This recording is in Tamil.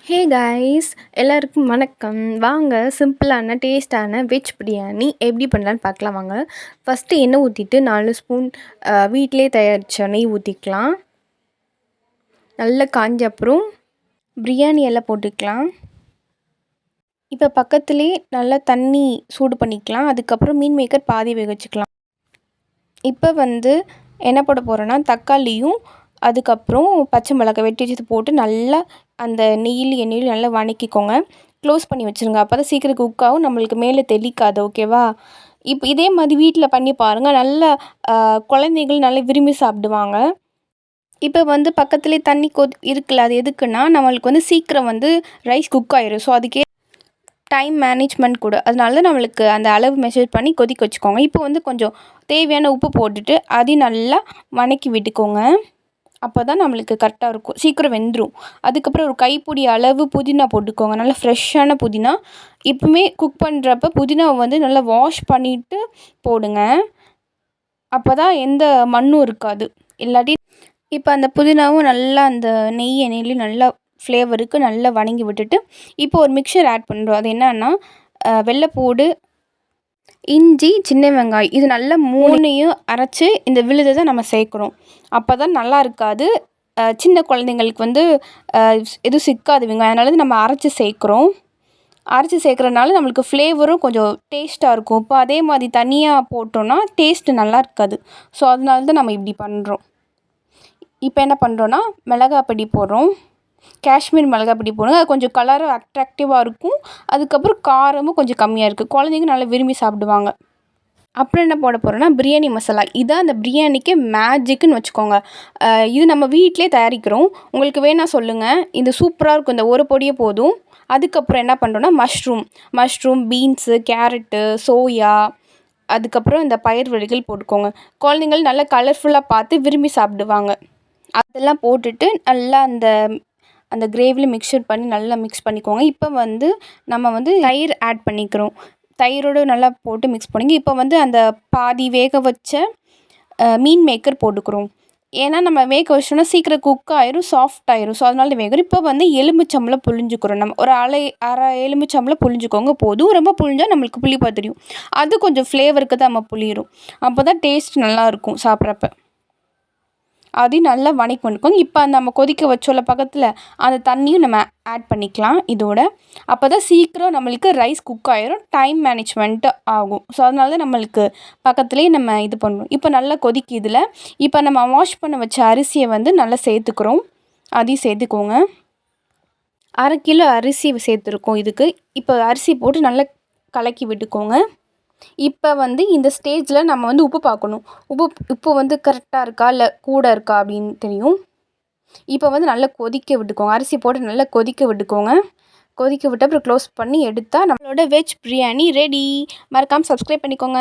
ஹே கைஸ், எல்லாருக்கும் வணக்கம். வாங்க சிம்பிளான டேஸ்டான வெஜ் பிரியாணி எப்படி பண்ணலான்னு பார்க்கலாம் வாங்க. ஃபஸ்ட்டு எண்ணெய் ஊற்றிட்டு 4 ஸ்பூன் வீட்டிலே தயாரித்த நெய் ஊற்றிக்கலாம். நல்லா காஞ்ச அப்புறம் பிரியாணி எல்லாம் போட்டுக்கலாம். இப்போ பக்கத்துலேயே நல்லா தண்ணி சூடு பண்ணிக்கலாம். அதுக்கப்புறம் மீன் மேக்கர் பாதி வேக வச்சுக்கலாம். இப்போ என்ன போட போகிறோன்னா தக்காளியும் அதுக்கப்புறம் பச்சை மிளகாய் வெட்டி வச்சு போட்டு நல்லா அந்த எண்ணெயிலும் நல்லா வதக்கிக்கோங்க. க்ளோஸ் பண்ணி வச்சுருங்க. அப்போ தான் சீக்கிரம் குக் ஆகும், நம்மளுக்கு மேலே தெளிக்காது. ஓகேவா? இப்போ இதே மாதிரி வீட்டில் பண்ணி பாருங்கள். நல்லா குழந்தைகள் நல்லா விரும்பி சாப்பிடுவாங்க. இப்போ பக்கத்துலேயே தண்ணி இருக்குல்ல, அது எதுக்குன்னா நம்மளுக்கு சீக்கிரம் ரைஸ் குக் ஆயிடும். ஸோ அதுக்கே டைம் மேனேஜ்மெண்ட் கூட, அதனால தான் நம்மளுக்கு அந்த அளவு மெஷர் பண்ணி கொதிக்க வச்சுக்கோங்க. இப்போ கொஞ்சம் தேவையான உப்பு போட்டுட்டு அதையும் நல்லா வதக்கி விட்டுக்கோங்க. அப்போ தான் நம்மளுக்கு கரெக்டாக இருக்கும், சீக்கிரம் வெந்துடும். அதுக்கப்புறம் ஒரு கைப்பிடி அளவு புதினா போட்டுக்கோங்க, நல்லா ஃப்ரெஷ்ஷான புதினா. இப்போவுமே குக் பண்ணுறப்ப புதினாவை நல்லா வாஷ் பண்ணிவிட்டு போடுங்க. அப்போ தான் எந்த மண்ணும் இருக்காது. இல்லாட்டி இப்போ அந்த புதினாவும் நல்லா அந்த எண்ணெயிலையும் நல்லா ஃப்ளேவருக்கு நல்லா வதங்கி விட்டுட்டு இப்போ ஒரு மிக்சர் ஆட் பண்ணுறோம். அது என்னன்னா வெள்ளைப்பூடு, இஞ்சி, சின்ன வெங்காயம், இது நல்லா மூணையும் அரைச்சி இந்த விழுதை நம்ம சேர்க்குறோம். அப்போ தான் நல்லா இருக்காது, சின்ன குழந்தைங்களுக்கு எதுவும் சிக்காது வெங்காயம். அதனால நம்ம அரைச்சி சேர்க்குறோம். அரைச்சி சேர்க்குறனால நம்மளுக்கு ஃப்ளேவரும் கொஞ்சம் டேஸ்ட்டாக இருக்கும். இப்போ அதே மாதிரி தனியாக போட்டோன்னா டேஸ்ட்டு நல்லா இருக்காது. ஸோ அதனால தான் நம்ம இப்படி பண்ணுறோம். இப்போ என்ன பண்ணுறோன்னா மிளகாய் பொடி போடுறோம். காஷ்மீர் மிளகாய் பொடி போடுங்க, அது கொஞ்சம் கலரும் அட்ராக்டிவாக இருக்கும். அதுக்கப்புறம் காரமும் கொஞ்சம் கம்மியாக இருக்குது, குழந்தைங்க நல்லா விரும்பி சாப்பிடுவாங்க. அப்புறம் என்ன போட போகிறோன்னா பிரியாணி மசாலா. இதான் அந்த பிரியாணிக்கு மேஜிக்குன்னு வச்சுக்கோங்க. இது நம்ம வீட்டிலே தயாரிக்கிறோம். உங்களுக்கு வேணால் சொல்லுங்கள், இது சூப்பராக இருக்கும். இந்த ஒரு பொடியே போதும். அதுக்கப்புறம் என்ன பண்ணுறோன்னா மஷ்ரூம், பீன்ஸு, கேரட்டு, சோயா, அதுக்கப்புறம் இந்த பயிர் வகைகள் போட்டுக்கோங்க. குழந்தைங்கள் நல்லா கலர்ஃபுல்லாக பார்த்து விரும்பி சாப்பிடுவாங்க. அதெல்லாம் போட்டுட்டு நல்லா அந்த கிரேவியில் மிக்சர் பண்ணி நல்லா மிக்ஸ் பண்ணிக்கோங்க. இப்போ நம்ம தயிர் ஆட் பண்ணிக்கிறோம். தயிரோடு நல்லா போட்டு மிக்ஸ் பண்ணிங்க. இப்போ அந்த பாதி வேக வச்ச மீன் மேக்கர் போட்டுக்கிறோம். ஏன்னா நம்ம வேக வச்சோன்னா சீக்கிரம் குக் ஆயிரும், சாஃப்ட் ஆயிரும். ஸோ அதனால வேகிறோம். இப்போ எலுமிச்சம்பழம் புழிஞ்சுக்கிறோம். நம்ம ஒரு அரை எலுமிச்சம்பழம் புழிஞ்சுக்கோங்க போதும். ரொம்ப புழிஞ்சால் நம்மளுக்கு புளிப்பாக தெரியும். அது கொஞ்சம் ஃப்ளேவருக்கு தான் நம்ம புளியிரும். அப்போ தான் டேஸ்ட் நல்லாயிருக்கும் சாப்பிட்றப்ப. அதையும் நல்லா வதக்கி பண்ணிக்கோங்க. இப்போ நம்ம கொதிக்க வச்சோல்ல பக்கத்தில், அந்த தண்ணியும் நம்ம ஆட் பண்ணிக்கலாம் இதோட. அப்போ தான் சீக்கிரம் நம்மளுக்கு ரைஸ் குக் ஆயிரும், டைம் மேனேஜ்மெண்ட்டு ஆகும். ஸோ அதனால தான் நம்மளுக்கு பக்கத்துலேயே நம்ம இது பண்ணணும். இப்போ நல்லா கொதிக்குதில், இப்போ நம்ம வாஷ் பண்ண வச்ச அரிசியை நல்லா சேர்த்துக்கிறோம். அதையும் சேர்த்துக்கோங்க. 1/2 கிலோ அரிசி சேர்த்துருக்கோம் இதுக்கு. இப்போ அரிசி போட்டு நல்லா கலக்கி விட்டுக்கோங்க. இப்போ இந்த ஸ்டேஜில் நம்ம உப்பு பார்க்கணும். உப்பு கரெக்டாக இருக்கா இல்லை கூட இருக்கா அப்படின்னு தெரியும். இப்போ நல்லா கொதிக்க விட்டுக்கோங்க. அரிசி போட்டு நல்லா கொதிக்க விட்டுக்கோங்க. கொதிக்க விட்டு அப்புறம் க்ளோஸ் பண்ணி எடுத்தால் நம்மளோட வெஜ் பிரியாணி ரெடி. மறக்காமல் சப்ஸ்கிரைப் பண்ணிக்கோங்க.